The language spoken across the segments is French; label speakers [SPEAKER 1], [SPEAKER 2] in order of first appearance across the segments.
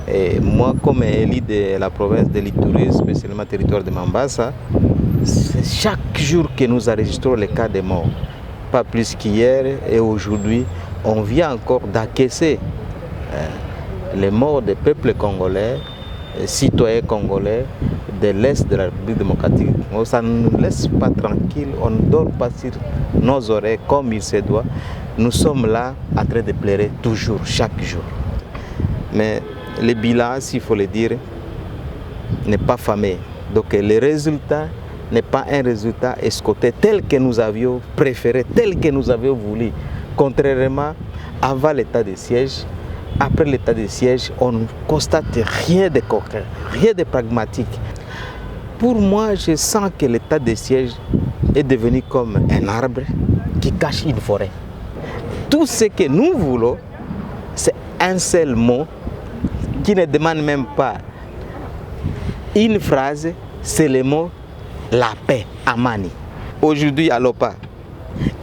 [SPEAKER 1] Et moi, comme élu de la province de l'Ituri, spécialement territoire de Mambasa, c'est chaque jour que nous enregistrons les cas de mort. Pas plus qu'hier et aujourd'hui, on vient encore d'acquiescer les morts des peuples congolais, citoyens congolais de l'Est de la République démocratique. Ça ne nous laisse pas tranquilles, on ne dort pas sur nos oreilles comme il se doit. Nous sommes là en train de pleurer toujours, chaque jour. Mais le bilan, s'il faut le dire, n'est pas fameux. Donc le résultat n'est pas un résultat escompté tel que nous avions préféré, tel que nous avions voulu. Contrairement avant l'état de siège, après l'état de siège, on ne constate rien de concret, rien de pragmatique. Pour moi, je sens que l'état de siège est devenu comme un arbre qui cache une forêt. Tout ce que nous voulons, c'est un seul mot qui ne demande même pas une phrase, c'est le mot la paix, Amani. Aujourd'hui, à Lopa,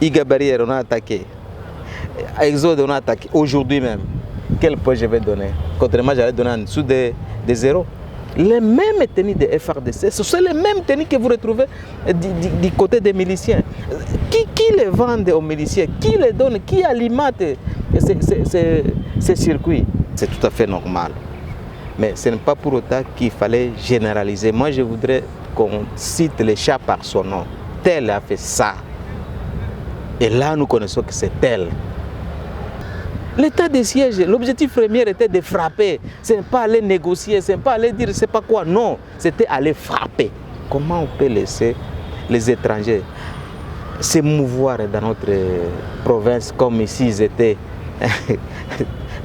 [SPEAKER 1] Igabari, on a attaqué. Exode, on a attaqué. Aujourd'hui même, quel point je vais donner? Contrairement, j'allais donner en dessous de zéro. Les mêmes tenues de FRDC, ce sont les mêmes tenues que vous retrouvez du côté des miliciens. Qui les vendent aux miliciens? Qui les donne? Qui alimente ces circuits? C'est tout à fait normal. Mais ce n'est pas pour autant qu'il fallait généraliser. Moi, je voudrais qu'on cite les chats par son nom. Tel a fait ça. Et là, nous connaissons que c'est tel. L'état de siège, l'objectif premier était de frapper. Ce n'est pas aller négocier, ce n'est pas aller dire c'est pas quoi. Non, c'était aller frapper. Comment on peut laisser les étrangers s'émouvoir dans notre province comme s'ils étaient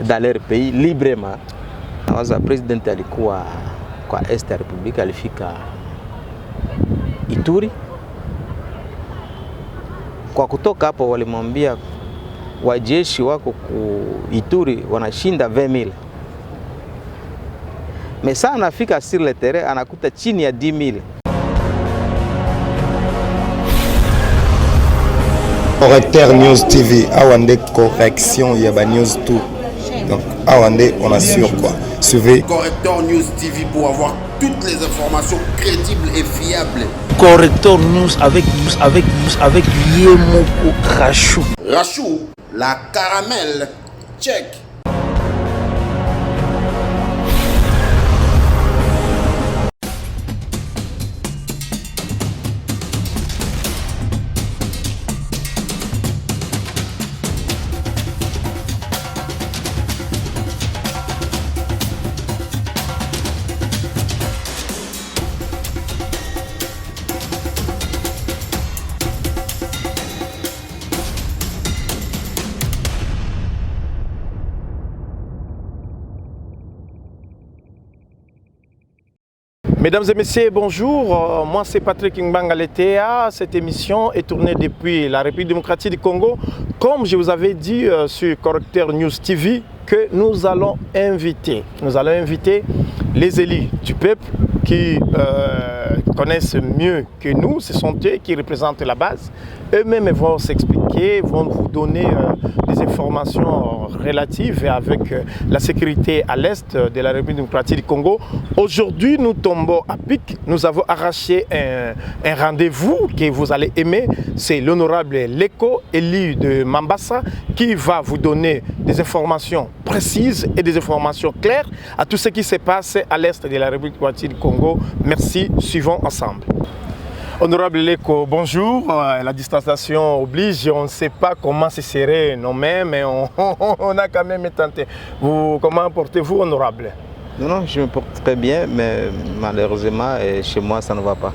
[SPEAKER 1] dans leur pays librement? Le président alikuwa kwa Est ya Republika alifika Ituri. Kwa kutoka hapo walimwambia wajeshi wako ku Ituri wanashinda 20,000. Mais ça anafika sur le terrain anakuta chini ya 10,000.
[SPEAKER 2] Correcteur News TV, Awande correction, il y a ba news tout. Donc Awande, on assure quoi. Suivez
[SPEAKER 3] Correcteur News TV pour avoir toutes les informations crédibles et fiables.
[SPEAKER 4] Correcteur News avec Yemoko Rachou.
[SPEAKER 3] Rachou, la caramel, check.
[SPEAKER 5] Mesdames et messieurs, bonjour. Moi, c'est Patrick Ngbangaletea. Cette émission est tournée depuis la République démocratique du Congo. Comme je vous avais dit sur Correcteur News TV, que nous allons inviter les élus du peuple qui connaissent mieux que nous. Ce sont eux qui représentent la base. Eux-mêmes vont s'expliquer, vont vous donner des informations relatives avec la sécurité à l'est de la République démocratique du Congo. Aujourd'hui, nous tombons à pic. Nous avons arraché un rendez-vous que vous allez aimer. C'est l'honorable Leko, élu de Mambasa, qui va vous donner des informations précises et des informations claires à tout ce qui se passe à l'est de la République démocratique du Congo. Merci, suivons ensemble. Honorable Leko, bonjour. La distanciation oblige, on ne sait pas comment se serait nommé, mais on a quand même tenté. Comment portez-vous, honorable?
[SPEAKER 1] Non, je me porte très bien, mais malheureusement, chez moi, ça ne va pas.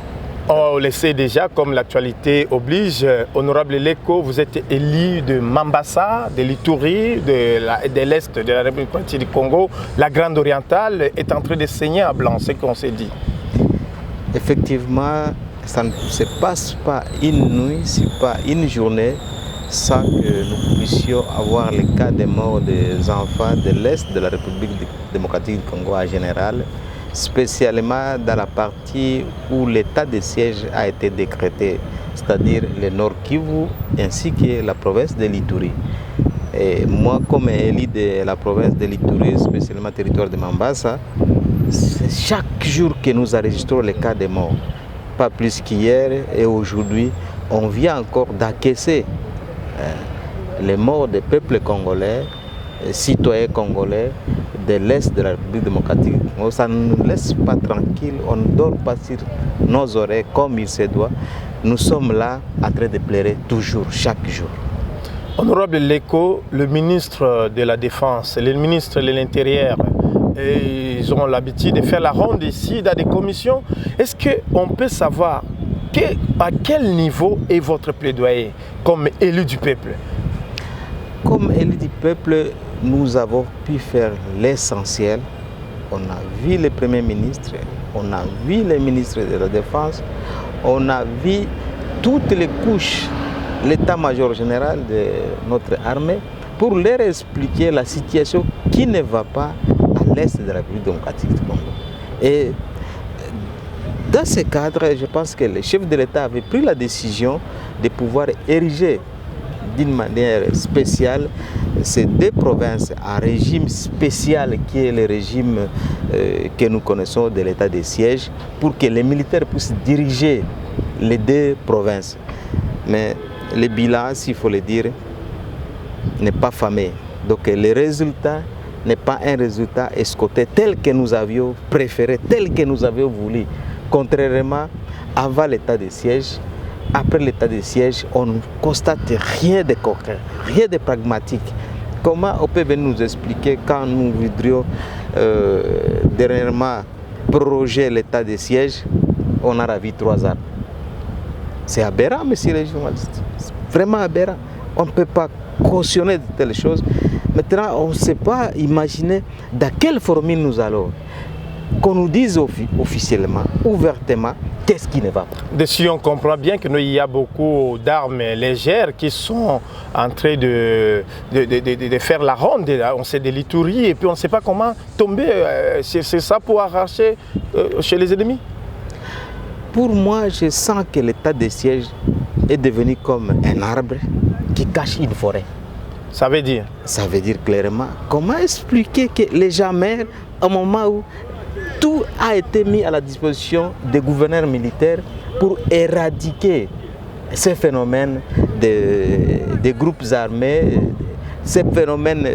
[SPEAKER 5] On le sait déjà, comme l'actualité oblige, honorable Leko, vous êtes élu de Mambasa, de l'Ituri, de l'Est de la République démocratique du Congo. La Grande Orientale est en train de saigner à blanc, c'est ce qu'on s'est dit.
[SPEAKER 1] Effectivement, ça ne se passe pas une nuit, ce n'est pas une journée sans que nous puissions avoir les cas de mort des enfants de l'Est de la République démocratique du Congo en général, spécialement dans la partie où l'état de siège a été décrété, c'est-à-dire le Nord Kivu ainsi que la province de l'Ituri. Et moi, comme élu de la province de l'Ituri, spécialement territoire de Mambasa, chaque jour que nous enregistrons les cas de mort, pas plus qu'hier et aujourd'hui, on vient encore d'acquiescer les morts des peuples congolais, citoyens congolais de l'Est de la République démocratique. Ça ne nous laisse pas tranquille, on ne dort pas sur nos oreilles comme il se doit. Nous sommes là en train de pleurer toujours, chaque jour.
[SPEAKER 5] Honorable Leko, le ministre de la Défense et le ministre de l'Intérieur, ils ont l'habitude de faire la ronde ici dans des commissions. Est-ce qu'on peut savoir à quel niveau est votre plaidoyer comme élu du peuple?
[SPEAKER 1] Comme élu du peuple, nous avons pu faire l'essentiel. On a vu le Premier ministre, on a vu le ministre de la Défense, on a vu toutes les couches, l'état-major général de notre armée, pour leur expliquer la situation qui ne va pas à l'Est de la République démocratique du Congo. Et dans ce cadre, je pense que le chef de l'État avait pris la décision de pouvoir ériger d'une manière spéciale ces deux provinces en régime spécial qui est le régime que nous connaissons de l'état de siège pour que les militaires puissent diriger les deux provinces. Mais le bilan, s'il faut le dire, n'est pas fameux. Donc le résultat n'est pas un résultat escompté tel que nous avions préféré, tel que nous avions voulu. Contrairement avant l'état de siège, après l'état de siège, on ne constate rien de concret, rien de pragmatique. Comment on peut venir nous expliquer quand nous voudrions dernièrement proroger l'état de siège, on a ravi 3 arbres. C'est aberrant, messieurs les journalistes. C'est vraiment aberrant. On ne peut pas cautionner de telles choses. Maintenant, on ne sait pas imaginer dans quelle formule nous allons. Qu'on nous dise officiellement, ouvertement, qu'est-ce qui ne va pas.
[SPEAKER 5] Si on comprend bien qu'il y a beaucoup d'armes légères qui sont en train de faire la ronde. On sait des litouries et puis on ne sait pas comment tomber. C'est ça pour arracher chez les ennemis.
[SPEAKER 1] Pour moi, je sens que l'état de siège est devenu comme un arbre qui cache une forêt.
[SPEAKER 5] Ça veut dire?
[SPEAKER 1] Ça veut dire clairement. Comment expliquer que les gens meurent au moment où tout a été mis à la disposition des gouverneurs militaires pour éradiquer ces phénomènes des groupes armés, ces phénomènes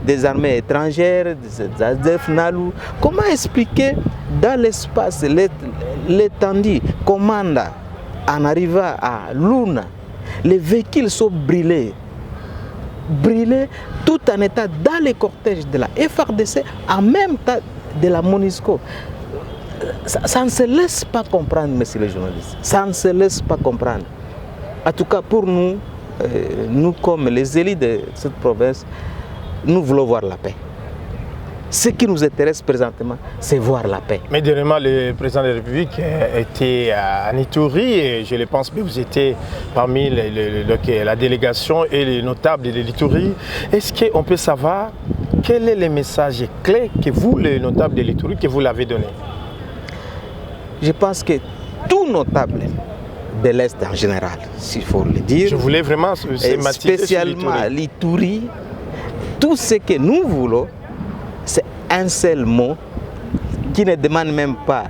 [SPEAKER 1] des armées étrangères, des ADF, NALU. Comment expliquer dans l'espace, l'étendue, Commanda, en arrivant à Luna, les véhicules sont brûlés tout en état dans les cortèges de la FARDC, en même temps de la MONUSCO. Ça ne se laisse pas comprendre, messieurs les journalistes. Ça ne se laisse pas comprendre. En tout cas, pour nous, nous comme les élus de cette province, nous voulons voir la paix. Ce qui nous intéresse présentement, c'est voir la paix.
[SPEAKER 5] Mais dernièrement, le président de la République était à Ituri et je le pense que vous étiez parmi la délégation et les notables de l'Ituri. Est-ce qu'on peut savoir quel est le message clé que vous, les notables de l'Ituri, que vous l'avez donné?
[SPEAKER 1] Je pense que tout notable de l'Est en général, s'il faut le dire,
[SPEAKER 5] je voulais vraiment
[SPEAKER 1] spécialement l'Ituri, tout ce que nous voulons, c'est un seul mot qui ne demande même pas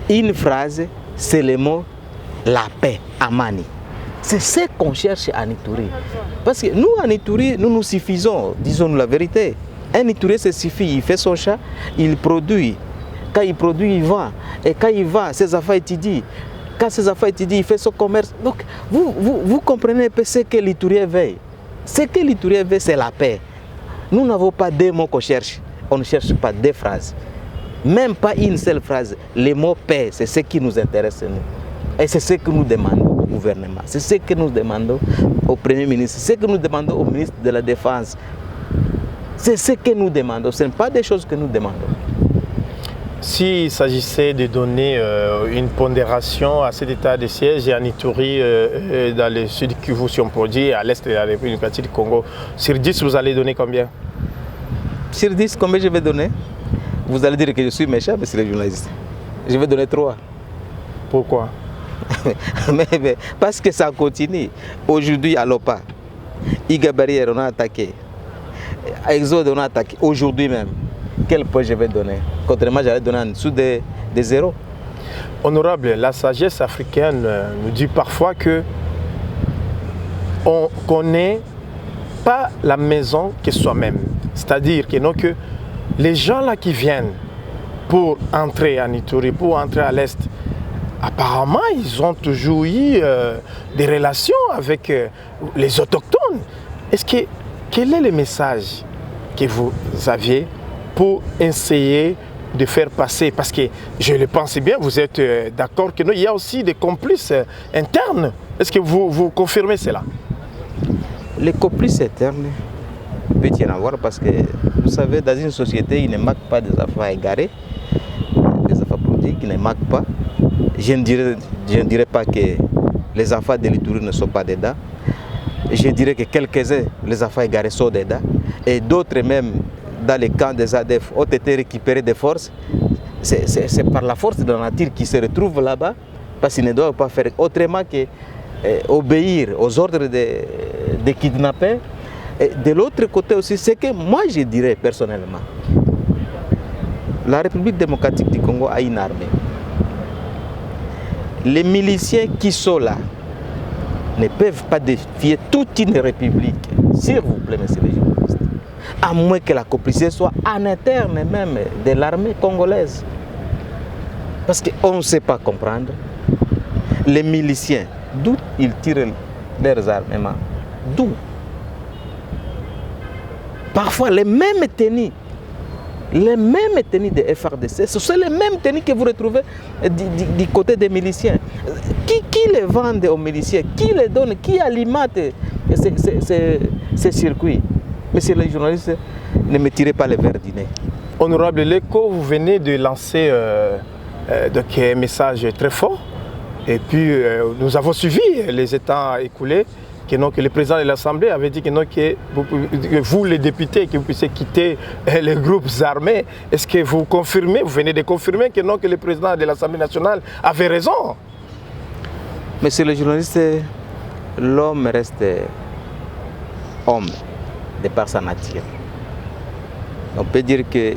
[SPEAKER 1] une phrase, c'est le mot la paix, Amani. C'est ce qu'on cherche en Ituri. Parce que nous, en Ituri, nous nous suffisons, disons-nous la vérité. Un Ituri se suffit, il fait son chat, il produit. Quand il produit, il vend. Et quand il vend, ses affaires étudient. Quand ses affaires étudient, il fait son commerce. Donc, vous comprenez ce que l'Iturien veut. Ce que l'Iturien veut, c'est la paix. Nous n'avons pas des mots qu'on cherche. On ne cherche pas des phrases. Même pas une seule phrase. Les mots paix, c'est ce qui nous intéresse, nous. Et c'est ce que nous demandons au gouvernement. C'est ce que nous demandons au Premier ministre. C'est ce que nous demandons au ministre de la Défense. C'est ce que nous demandons. Ce n'est pas des choses que nous demandons.
[SPEAKER 5] S'il s'agissait de donner une pondération à cet état de siège en Ituri, dans le sud Kivu, si on peut dire, à l'est de la République démocratique du Congo, sur 10, vous allez donner combien?
[SPEAKER 1] Sur 10, combien je vais donner? Vous allez dire que je suis méchant, monsieur le journaliste. Je vais donner 3.
[SPEAKER 5] Pourquoi?
[SPEAKER 1] mais parce que ça continue. Aujourd'hui, à l'OPA, Iga Barrière, on a attaqué. Exode, on a attaqué. Aujourd'hui même, quel point je vais donner? Contrairement, j'allais donner en dessous des zéros.
[SPEAKER 5] Honorable, la sagesse africaine nous dit parfois que on connaît pas la maison que soi-même. C'est-à-dire que, non, que les gens là qui viennent pour entrer en Ituri, pour entrer à l'Est, apparemment, ils ont toujours eu des relations avec les autochtones. Quel est le message que vous aviez pour essayer de faire passer? Parce que je le pense bien, vous êtes d'accord qu'il y a aussi des complices internes. Est-ce que vous confirmez cela?
[SPEAKER 1] Les complices internes, peut y en avoir parce que, vous savez, dans une société, il ne manque pas des affaires égarées, des affaires politiques, il ne manque pas. Je ne dirais pas que les affaires de l'Ituri ne sont pas dedans. Je dirais que quelques-uns, les affaires égarées sont dedans. Et d'autres même, dans les camps des ADF, ont été récupérés des forces. C'est par la force de la nature qui se retrouvent là-bas, parce qu'ils ne doivent pas faire autrement que obéir aux ordres des kidnappeurs. Et de l'autre côté aussi, c'est que moi je dirais personnellement, la République démocratique du Congo a une armée. Les miliciens qui sont là ne peuvent pas défier toute une république, s'il vous plaît, monsieur le journaliste, à moins que la complicité soit en interne même de l'armée congolaise. Parce qu'on ne sait pas comprendre. Les miliciens, d'où ils tirent leurs armements? D'où? Parfois les mêmes tenues de FRDC, ce sont les mêmes tenues que vous retrouvez du côté des miliciens. Qui les vendent aux miliciens? Qui les donne? Qui alimente ces circuits? Monsieur le journaliste, ne me tirez pas les verres du nez.
[SPEAKER 5] Honorable Leko, vous venez de lancer un message très fort. Et puis, nous avons suivi les états écoulés. Que le président de l'Assemblée avait dit que vous, les députés, que vous puissiez quitter les groupes armés. Est-ce que vous confirmez, vous venez de confirmer que le président de l'Assemblée nationale avait raison?
[SPEAKER 1] Monsieur le journaliste, l'homme reste homme de par sa nature. On peut dire que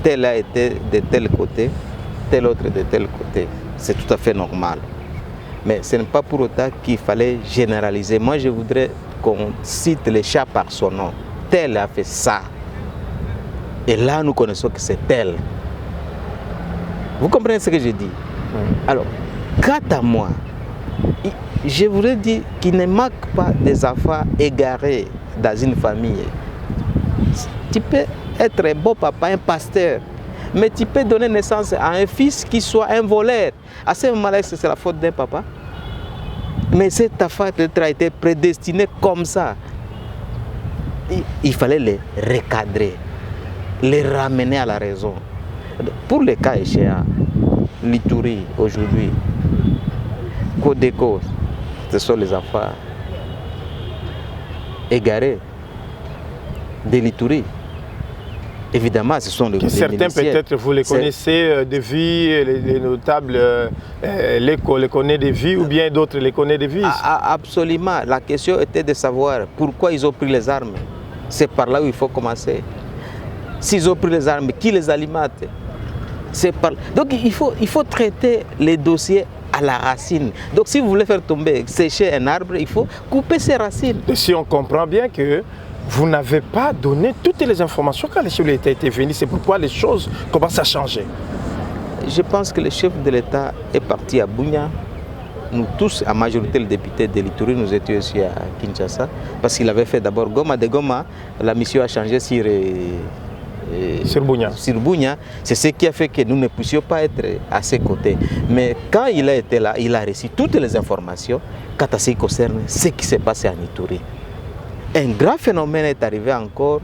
[SPEAKER 1] tel a été de tel côté, tel autre de tel côté. C'est tout à fait normal. Mais ce n'est pas pour autant qu'il fallait généraliser. Moi, je voudrais qu'on cite les chats par son nom. Tel a fait ça. Et là, nous connaissons que c'est tel. Vous comprenez ce que je dis? Alors, quant à moi, je voudrais dire qu'il ne manque pas des affaires égarées dans une famille. Tu peux être un beau papa, un pasteur, mais tu peux donner naissance à un fils qui soit un voleur. À ce moment-là, c'est la faute d'un papa. Mais cette affaire a été prédestinée comme ça. Il fallait les recadrer, les ramener à la raison. Pour les cas échéants, l'Ituri aujourd'hui, Codeco, ce sont les affaires égarées de l'Ituri. Évidemment, ce sont les
[SPEAKER 5] certains peut-être vous les connaissez de vie, les notables les connaissent de vie, ou bien d'autres les connaissent de vie.
[SPEAKER 1] Absolument. La question était de savoir pourquoi ils ont pris les armes. C'est par là où il faut commencer. S'ils ont pris les armes, qui les alimente? Donc il faut traiter les dossiers à la racine. Donc si vous voulez faire tomber, sécher un arbre, il faut couper ses racines.
[SPEAKER 5] Et si on comprend bien que vous n'avez pas donné toutes les informations quand le chef de l'État était venu, c'est pourquoi les choses commencent à changer.
[SPEAKER 1] Je pense que le chef de l'État est parti à Bunia. Nous tous, en majorité les députés de l'Ituri, nous étions aussi à Kinshasa, parce qu'il avait fait d'abord Goma. De Goma, la mission a changé sur Bunia. C'est ce qui a fait que nous ne puissions pas être à ses côtés. Mais quand il a été là, il a reçu toutes les informations quant à ce qui concerne ce qui s'est passé en Ituri. Un grand phénomène est arrivé encore.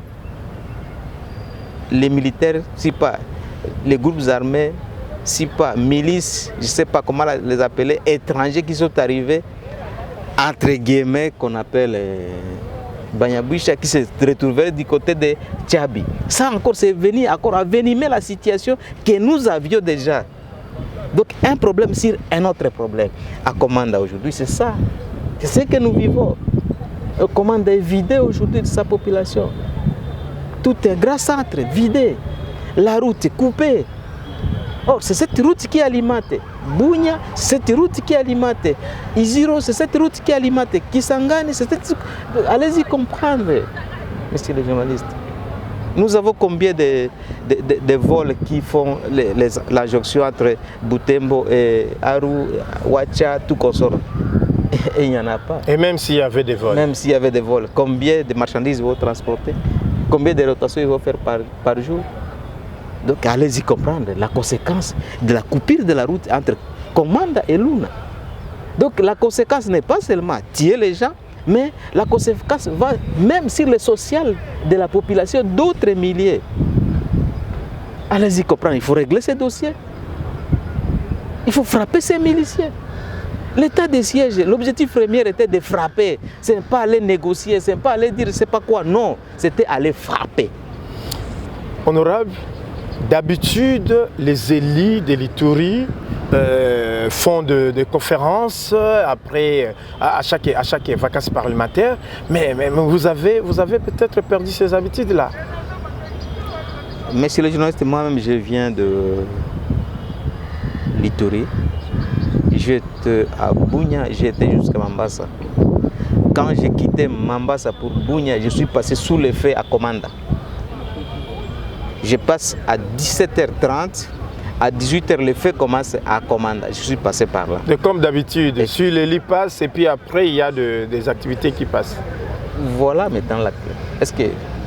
[SPEAKER 1] Les militaires, si pas les groupes armés, si pas milices, je ne sais pas comment les appeler, étrangers qui sont arrivés, entre guillemets, qu'on appelle Banyaboucha, qui se retrouvaient du côté de Tchabi. Ça encore, c'est venu encore avenimer la situation que nous avions déjà. Donc un problème sur un autre problème. À Komanda aujourd'hui, c'est ça. C'est ce que nous vivons. Komanda est vidé aujourd'hui de sa population. Tout est grand centre, vidé. La route est coupée. Or, c'est cette route qui alimente Bunia, c'est cette route qui alimente Iziro, c'est cette route qui alimente Kisangani, c'est cette... Allez-y comprendre, messieurs les journalistes. Nous avons combien de vols qui font la jonction entre Butembo et Aru, Ouacha, tout consort. Et il n'y en a pas.
[SPEAKER 5] Et même s'il y avait des vols.
[SPEAKER 1] Même s'il y avait des vols, combien de marchandises ils vont transporter? Combien de rotations ils vont faire par jour? Donc allez-y comprendre la conséquence de la coupure de la route entre Komanda et Luna. Donc la conséquence n'est pas seulement tuer les gens, mais la conséquence va même sur le social de la population d'autres milliers. Allez-y comprendre, il faut régler ces dossiers. Il faut frapper ces miliciens. L'état de siège, l'objectif premier était de frapper. Ce n'est pas aller négocier, ce n'est pas aller dire, c'est pas quoi, non. C'était aller frapper.
[SPEAKER 5] Honorable, d'habitude, les élites de l'Ituri font des conférences après, à chaque vacances parlementaires, mais vous avez peut-être perdu ces habitudes-là.
[SPEAKER 1] Monsieur le journaliste, moi-même, je viens de l'Ituri. J'étais à Bunia, j'étais jusqu'à Mambasa. Quand j'ai quitté Mambasa pour Bunia, je suis passé sous le feu à Komanda. Je passe à 17h30, à 18h, le feu commence à Komanda. Je suis passé par là.
[SPEAKER 5] Et comme d'habitude, sur les lits passent et puis après il y a des activités qui passent.
[SPEAKER 1] Voilà maintenant la clé. Est-ce que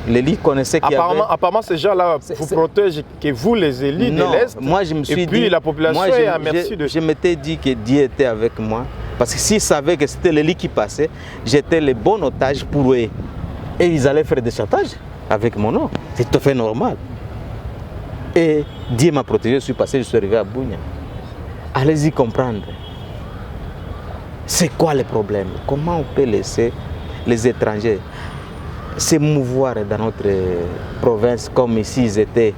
[SPEAKER 1] l'élite connaissait qu'il y avait...
[SPEAKER 5] Apparemment, ces gens-là vous protègent que vous, les élites de l'Est,
[SPEAKER 1] moi, je me suis
[SPEAKER 5] et puis
[SPEAKER 1] dit,
[SPEAKER 5] la population est à merci de...
[SPEAKER 1] Je m'étais dit que Dieu était avec moi, parce que s'ils savaient que c'était l'élite qui passait, j'étais le bon otage pour eux. Et ils allaient faire des chantages avec mon nom. C'est tout à fait normal. Et Dieu m'a protégé, je suis passé, je suis arrivé à Bunia. Allez-y comprendre. C'est quoi le problème? Comment on peut laisser les étrangers s'émouvoir dans notre province comme s'ils étaient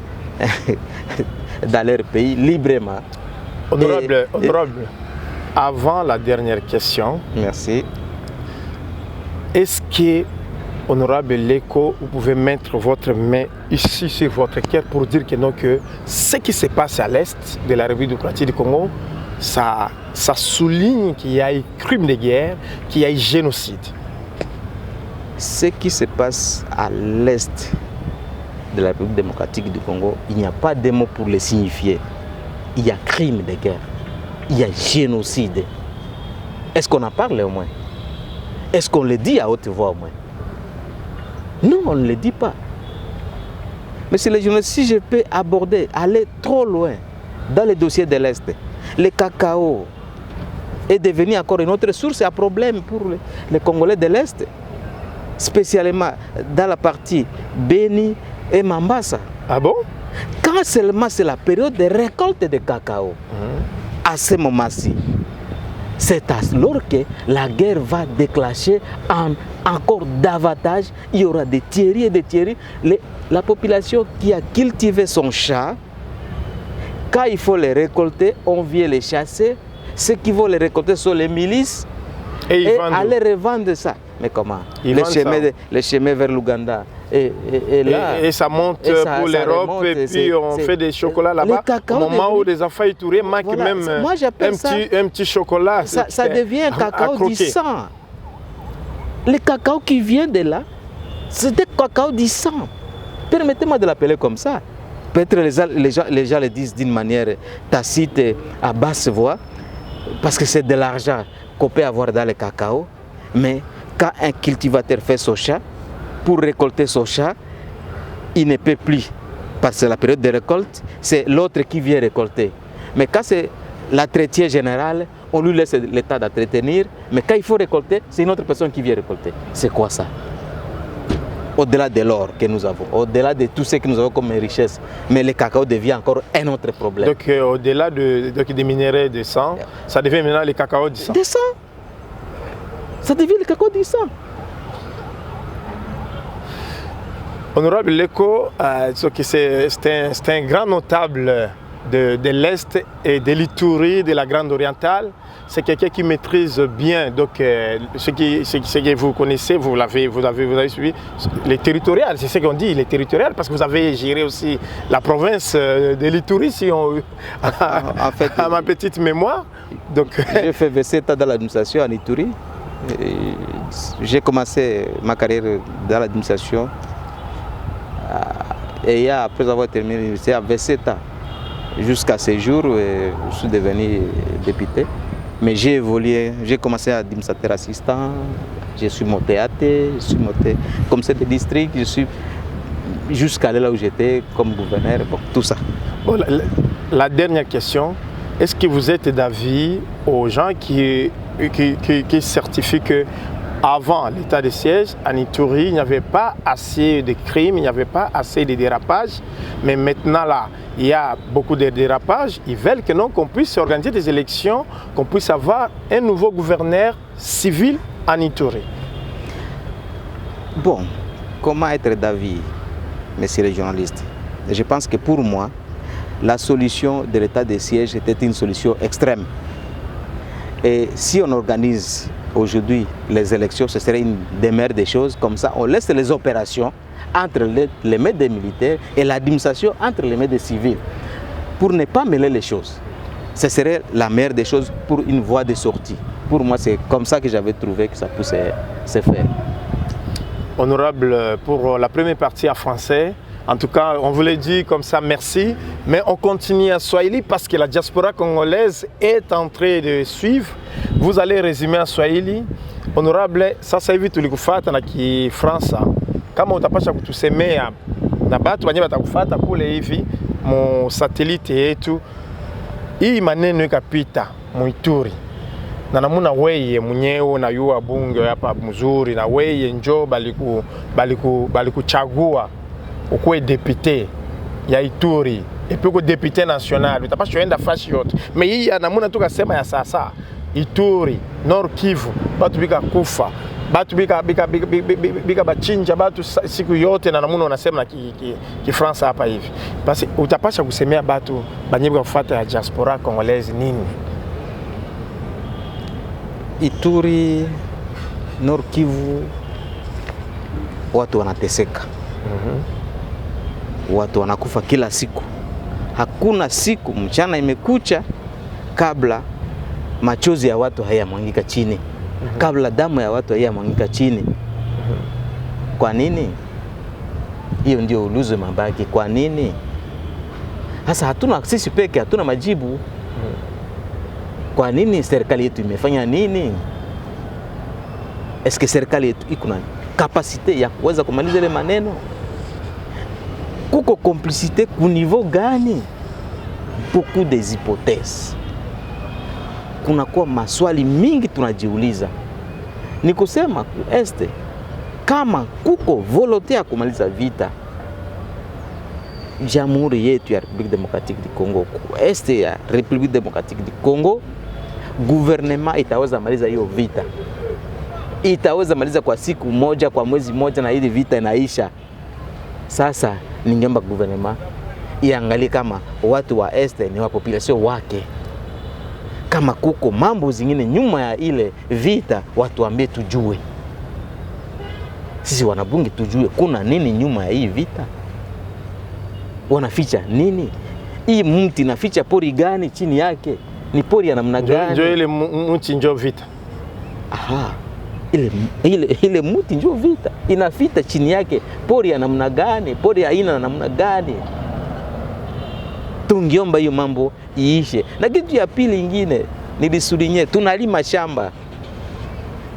[SPEAKER 1] dans leur pays librement?
[SPEAKER 5] Honorable, avant la dernière question,
[SPEAKER 1] merci.
[SPEAKER 5] Est-ce que, honorable Leko, vous pouvez mettre votre main ici sur votre cœur pour dire que non, que ce qui se passe à l'est de la République démocratique du Congo, ça souligne qu'il y a eu crime de guerre, qu'il y a eu génocide?
[SPEAKER 1] Ce qui se passe à l'est de la République démocratique du Congo, il n'y a pas de mots pour le signifier. Il y a crime de guerre, il y a génocide. Est-ce qu'on en parle au moins? Est-ce qu'on le dit à haute voix au moins? Non, on ne le dit pas. Monsieur le journaliste, si je peux aborder, aller trop loin dans les dossiers de l'Est, le cacao est devenu encore une autre source à problème pour les Congolais de l'Est, spécialement dans la partie Beni et Mambasa.
[SPEAKER 5] Ah bon?
[SPEAKER 1] Quand seulement c'est la période de récolte de cacao, à ce moment-ci, c'est alors que la guerre va déclencher encore davantage. Il y aura des thieries et des thieries. La population qui a cultivé son chat, quand il faut les récolter, on vient les chasser. Ceux qui vont les récolter sont les milices et aller revendre ça. Mais comment? Les chemins vers l'Ouganda. Et
[SPEAKER 5] ça monte pour l'Europe et puis on fait des chocolats là-bas. Au moment où les enfants Itouris manquent même un petit chocolat.
[SPEAKER 1] Ça devient un cacao du sang. Le cacao qui vient de là, c'est des cacao du sang. Permettez-moi de l'appeler comme ça. Peut-être les gens le disent d'une manière tacite à basse voix, parce que c'est de l'argent qu'on peut avoir dans le cacao. Mais quand un cultivateur fait son chat, pour récolter son chat, il ne peut plus. Parce que c'est la période de récolte, c'est l'autre qui vient récolter. Mais quand c'est l'entretien général, on lui laisse l'état d'entretenir. Mais quand il faut récolter, c'est une autre personne qui vient récolter. C'est quoi ça? Au-delà de l'or que nous avons, au-delà de tout ce que nous avons comme richesse, mais le cacao devient encore un autre problème.
[SPEAKER 5] Donc au-delà des minéraux de sang, ça devient maintenant le cacao du sang.
[SPEAKER 1] De sang. Ça devient le cacao du sang.
[SPEAKER 5] Honorable Leko, c'est un grand notable de l'Est et de l'Ituri, de la Grande Orientale. C'est quelqu'un qui maîtrise bien donc, ce que vous connaissez, vous avez suivi, les territoriales, c'est ce qu'on dit, les territoriales, parce que vous avez géré aussi la province de l'Ituri, si on en fait, à ma petite mémoire.
[SPEAKER 1] J'ai fait 27 ans dans l'administration en Ituri. J'ai commencé ma carrière dans l'administration et après avoir terminé l'université à 27 ans. Jusqu'à ce jour, je suis devenu député. Mais j'ai évolué, j'ai commencé à administrateur assistant, je suis monté AT, je suis monté comme chef de district, je suis jusqu'à là où j'étais comme gouverneur, bon, tout ça.
[SPEAKER 5] Bon, la dernière question, est-ce que vous êtes d'avis aux gens qui certifient que avant l'état de siège, en Ituri, il n'y avait pas assez de crimes, il n'y avait pas assez de dérapages. Mais maintenant, là, il y a beaucoup de dérapages. Ils veulent que non, qu'on puisse organiser des élections, qu'on puisse avoir un nouveau gouverneur civil en Ituri.
[SPEAKER 1] Bon, comment être d'avis, messieurs les journalistes? Je pense que pour moi, la solution de l'état de siège était une solution extrême. Et si on organise aujourd'hui les élections, ce serait une des meilleures des choses. Comme ça, on laisse les opérations entre les mains des militaires et l'administration entre les mains des civils. Pour ne pas mêler les choses. Ce serait la meilleure des choses pour une voie de sortie. Pour moi, c'est comme ça que j'avais trouvé que ça pouvait se faire.
[SPEAKER 5] Honorable, pour la première partie en français, en tout cas, on vous l'a dit comme ça, merci. Mais on continue en Swahili parce que la diaspora congolaise est en train de suivre. Vous allez résumer en Swahili. Honorable, sasa hivi tulikufata na Kifaransa. Kama utapasha kutusemea na batu wenyewe watakufata kule hivi mu satellite yetu. Hii maneno ikapita mu Ituri. Na namuna weye mwenyewe na yua bunge hapa mzuri na weye njo balikuchagua ukuwe député ya Ituri et puis ko député national utapasha kuenda fashi yote. Mais hii namuna tukasema ya sasa Ituri, Nord Kivu, batu bika kufa, batu bika bachinja batu siku yote na namuna wanasema na Kifaransa hapa hivi. Basi utapasha kusemea batu banyebika kufuata ya diaspora congolaise nini?
[SPEAKER 1] Ituri, Nord Kivu, watu wanateseka. Watu wanakufa kila siku. Hakuna siku mchana imekucha kabla machozi ya watu hayamwangika chini. Kabla damu ya watu hayamwangika chini. Kwa nini? Hiyo ndio uluzo mabaki. Kwa nini? Sasa hatuna sisi peke, hatuna majibu. Kwa nini serikali yetu imefanya nini? Est-ce que serikali yetu iko na kapasite ya kuweza kumaliza ile maneno? Kuko complicité ku niveau gani? Beaucoup des hypothèses. Kuna kwa maswali mingi tunajiuliza. Ni kusema ku este kama kuko volonté ya kumaliza vita, Jamhuri yetu ya République démocratique du Congo, ku este ya République démocratique du Congo, gouvernement itaweza maliza hiyo vita. Itaweza maliza kwa siku moja, kwa mwezi moja, na hili vita inaisha. Sasa ningeomba gouvernement iangalie kama watu wa este ni wa population wake. Kama kuko mambo zingine nyuma ya ile vita, watu ambie tujue. Sisi wanabunge tujue kuna nini nyuma ya hii vita. Wanaficha nini? Hii mti naficha pori gani chini yake? Ni pori ya namna gani?
[SPEAKER 5] Ndio ile mti ndio vita.
[SPEAKER 1] Aha. Ile mti ndio vita. Inafita chini yake pori ya namna gani? Pori ya aina na namna gani? Tungiomba hiyo mambo iishe. Na kitu ya pili ingine nilisulinye, tunalima shamba.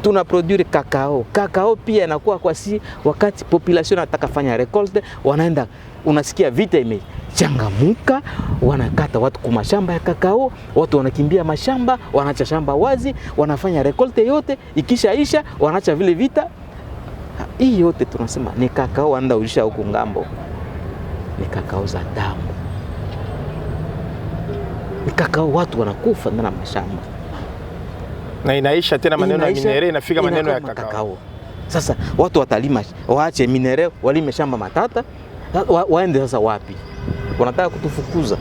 [SPEAKER 1] Tuna produire kakao. Kakao pia inakuwa kwa si wakati population nataka fanya recolte, wanaenda unasikia vita imechangamuka, wanakata watu kwa mashamba ya kakao, watu wanakimbia mashamba, wanaacha shamba wazi, wanafanya recolte yote, ikishaisha wanaacha vile vita. Hii yote tunasema ni kakao wanaenda ulisha huko ngambo. Ni kakao za damu. Ni kakao watu wanakufa ndani ya mashamba.
[SPEAKER 5] Na inaisha tena maneno ya minere, inafika maneno ya kakao.
[SPEAKER 1] Sasa watu watalima, waache minere, walime shamba matata, waende sasa wapi? Wanataka kutufukuza.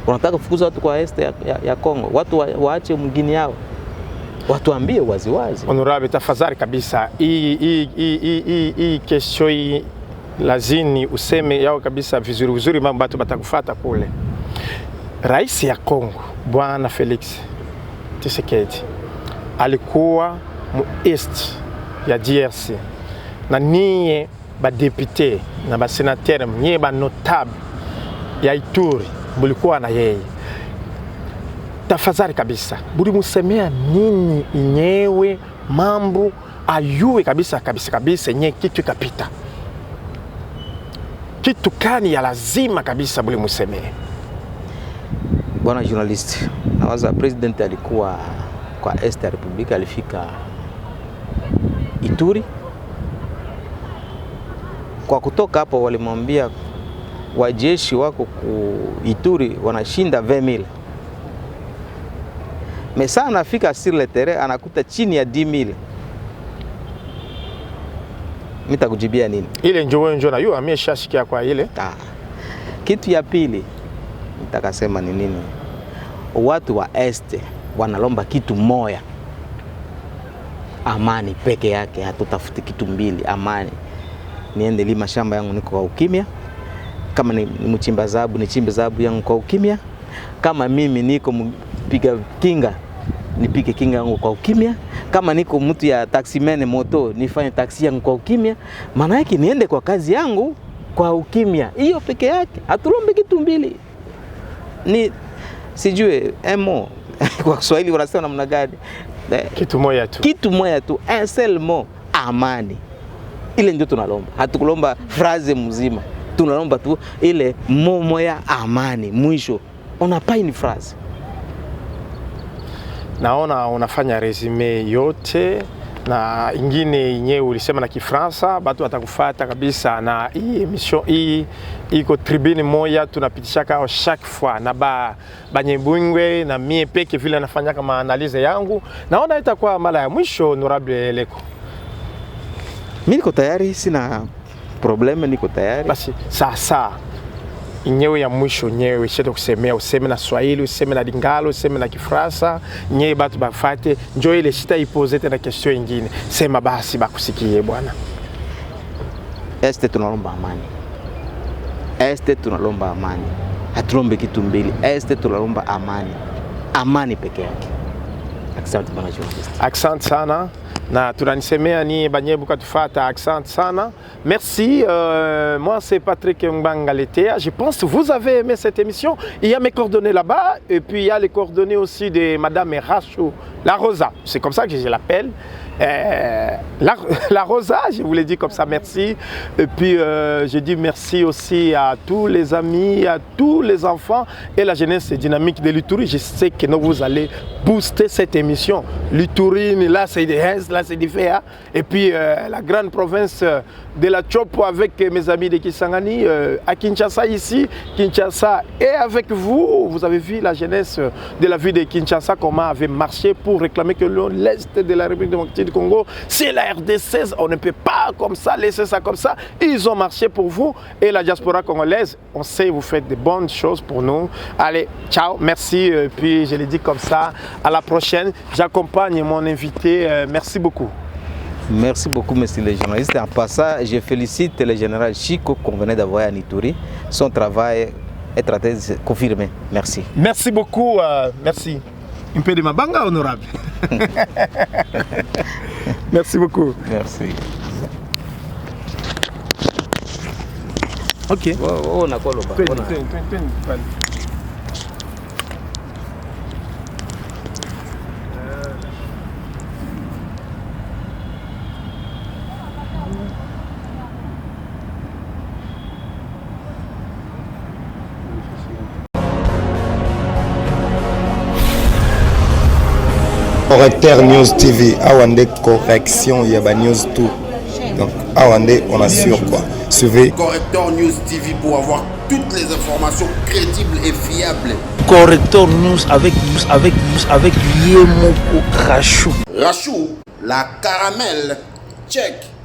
[SPEAKER 1] Unataka kufukuza watu kwa est ya Kongo, watu waache mgini yao, watuambie waziwazi.
[SPEAKER 5] Honorable, tafadhali kabisa, hii kesho hii lazini useme yao kabisa vizuri mambo watu batakufuata kule. Rais ya Kongo Bwana Felix Tshisekedi alikuwa muest ya DRC, na niye ba député na ba sénateur niye ba notable ya Ituri bulikuwa na yeye. Tafadhali kabisa budi musemea nini inyewe mambo ayue kabisa nye kitu kapita, kitu kani ya lazima kabisa budi musemea.
[SPEAKER 1] Bwana journalist, nawaza president alikuwa kwa est ya Republika, alifika Ituri. Kwa kutoka hapo walimwambia wajeshi wako ku Ituri wanashinda 20,000. Mesa anafika sur le terrain anakuta chini ya 10,000. Mitakujibia nini?
[SPEAKER 5] Ile njoo na yeye ameshashikia kwa ile.
[SPEAKER 1] Kitu ya pili nitakasema ni nini? Watu wa este wanalomba kitu moya, amani peke yake, hatutafuti kitu mbili. Amani, niende lima shamba yangu niko kwa ukimya, kama ni mchimba zahabu nichimbe zahabu yangu kwa ukimya, kama mimi niko mpiga kinga nipike kinga yangu kwa ukimya, kama niko mtu ya taximene moto nifanye taxi yangu kwa ukimya. Maana yake niende kwa kazi yangu kwa ukimya, hiyo peke yake, hatulombe kitu mbili. Ni sijue emo kwa Kiswahili wanasema namna gani?
[SPEAKER 5] Kitu moja tu,
[SPEAKER 1] un seul mot, amani. Ile ndio tunalomba, hatukulomba phrase mzima, tunalomba tu ile momo ya amani. Mwisho unapai ni phrase.
[SPEAKER 5] Naona unafanya resume yote na ingine yenyewe ulisema na Kifaransa, watu watakufuata kabisa. Na hii emission hii iko tribune moja tunapitisha kao chaque fois na banyebungwe na mie peke vile nafanya kama analize yangu. Naona itakuwa mara ya mwisho. Honorable Leko,
[SPEAKER 1] mimi niko tayari, sina probleme, niko tayari.
[SPEAKER 5] Basi sasa nyewe ya mwisho nyewe sheto kusemea, useme na Swahili, useme na Lingala, useme na Kifaransa, nyewe batu bafate, njoo ile shita ipoze tena question nyingine. Sema basi bakusikie bwana.
[SPEAKER 1] Este tunalomba amani. Este tunalomba amani. Hatulombe kitu mbili. Este tunalomba amani. Amani peke yake. Asante bwana journalist.
[SPEAKER 5] Asante sana. Na tunanisemea ni banyebu katufata, accent sana. Merci, moi c'est Patrick Mbanga Letea. Je pense que vous avez aimé cette émission. Il y a mes coordonnées là-bas et puis il y a les coordonnées aussi de Madame Rachou, la Rosa. C'est comme ça que je l'appelle. La Rosa, je vous l'ai dit comme ça, merci. Et puis je dis merci aussi à tous les amis, à tous les enfants et la jeunesse dynamique de l'Ituri. Je sais que vous allez booster cette émission. L'Ituri, là c'est des Hens, là c'est des Féa. Et puis la grande province de la Chopo avec mes amis de Kisangani, à Kinshasa ici, Kinshasa. Et avec vous, vous avez vu la jeunesse de la ville de Kinshasa, comment avait marché pour réclamer que l'Est de la République démocratique du Congo, c'est la RDC, on ne peut pas comme ça, laisser ça comme ça. Ils ont marché pour vous et la diaspora congolaise, on sait vous faites de bonnes choses pour nous. Allez, ciao, merci. Puis je l'ai dit comme ça, à la prochaine. J'accompagne mon invité, merci beaucoup.
[SPEAKER 1] Merci beaucoup, monsieur le journaliste. En passant, je félicite le général Chico qu'on venait d'avoir à Ituri. Son travail est traité de confirmer. Merci.
[SPEAKER 5] Merci beaucoup. Merci. Un peu de ma banga, honorable. Merci beaucoup.
[SPEAKER 1] Merci.
[SPEAKER 5] Ok.
[SPEAKER 1] On a quoi là-bas?
[SPEAKER 2] Correcteur News TV, Awande correction, il y a ba news tout. Donc Awande, on assure quoi. Suivez
[SPEAKER 3] Correcteur News TV pour avoir toutes les informations crédibles et fiables.
[SPEAKER 4] Correcteur News avec Yemoko Rachou.
[SPEAKER 3] Rachou, la caramel, check.